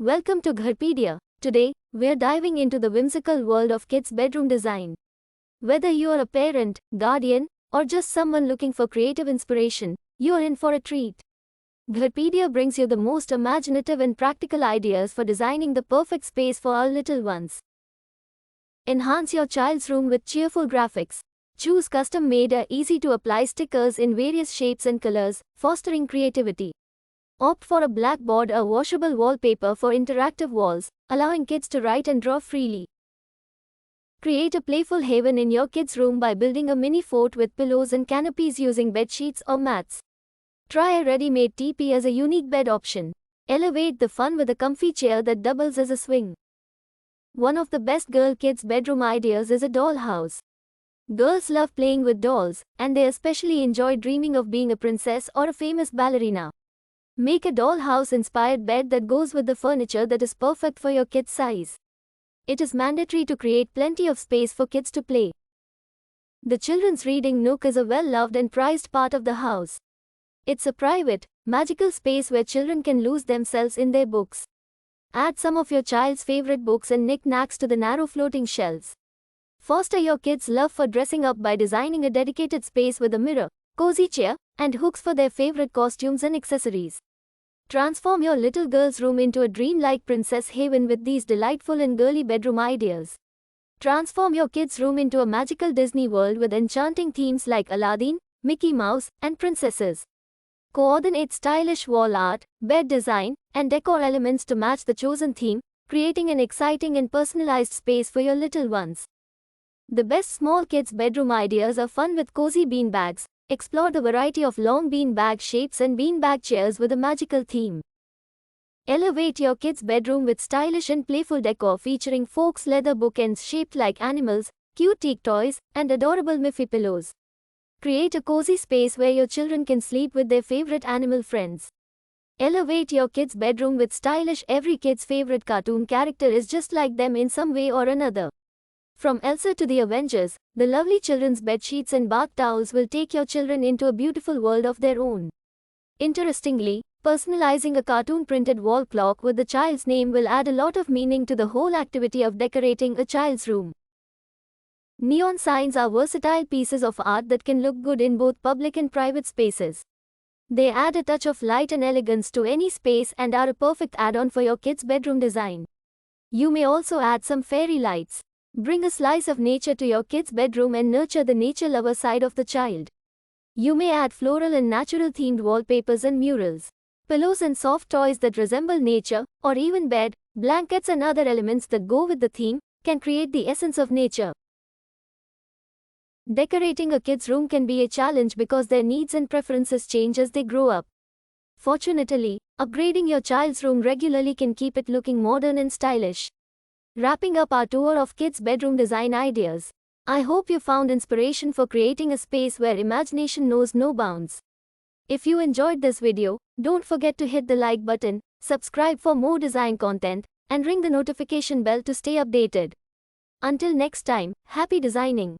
Welcome to Gharpedia. Today, we're diving into the whimsical world of kids' bedroom design. Whether you're a parent, guardian, or just someone looking for creative inspiration, you're in for a treat. Gharpedia brings you the most imaginative and practical ideas for designing the perfect space for our little ones. Enhance your child's room with cheerful graphics. Choose custom-made or easy-to-apply stickers in various shapes and colors, fostering creativity. Opt for a blackboard or washable wallpaper for interactive walls, allowing kids to write and draw freely. Create a playful haven in your kids' room by building a mini fort with pillows and canopies using bed sheets or mats. Try a ready-made teepee as a unique bed option. Elevate the fun with a comfy chair that doubles as a swing. One of the best girl kids' bedroom ideas is a dollhouse. Girls love playing with dolls, and they especially enjoy dreaming of being a princess or a famous ballerina. Make a dollhouse-inspired bed that goes with the furniture that is perfect for your kid's size. It is mandatory to create plenty of space for kids to play. The children's reading nook is a well-loved and prized part of the house. It's a private, magical space where children can lose themselves in their books. Add some of your child's favorite books and knickknacks to the narrow floating shelves. Foster your kids' love for dressing up by designing a dedicated space with a mirror, cozy chair, and hooks for their favorite costumes and accessories. Transform your little girl's room into a dreamlike princess haven with these delightful and girly bedroom ideas. Transform your kids' room into a magical Disney world with enchanting themes like Aladdin, Mickey Mouse, and princesses. Coordinate stylish wall art, bed design, and decor elements to match the chosen theme, creating an exciting and personalized space for your little ones. The best small kids' bedroom ideas are fun with cozy beanbags. Explore the variety of long beanbag shapes and beanbag chairs with a magical theme. Elevate your kids' bedroom with stylish and playful decor featuring folks leather bookends shaped like animals, cute teak toys, and adorable Miffy pillows. Create a cozy space where your children can sleep with their favorite animal friends. Elevate your kids' bedroom with stylish. Every kid's favorite cartoon character is just like them in some way or another. From Elsa to the Avengers, the lovely children's bed sheets and bath towels will take your children into a beautiful world of their own. Interestingly, personalizing a cartoon-printed wall clock with the child's name will add a lot of meaning to the whole activity of decorating a child's room. Neon signs are versatile pieces of art that can look good in both public and private spaces. They add a touch of light and elegance to any space and are a perfect add-on for your kids' bedroom design. You may also add some fairy lights. Bring a slice of nature to your kid's bedroom and nurture the nature lover side of the child. You may add floral and natural themed wallpapers and murals, pillows and soft toys that resemble nature, or even bed, blankets and other elements that go with the theme, can create the essence of nature. Decorating a kid's room can be a challenge because their needs and preferences change as they grow up. Fortunately, upgrading your child's room regularly can keep it looking modern and stylish. Wrapping up our tour of kids' bedroom design ideas. I hope you found inspiration for creating a space where imagination knows no bounds. If you enjoyed this video, don't forget to hit the like button, subscribe for more design content, and ring the notification bell to stay updated. Until next time, happy designing!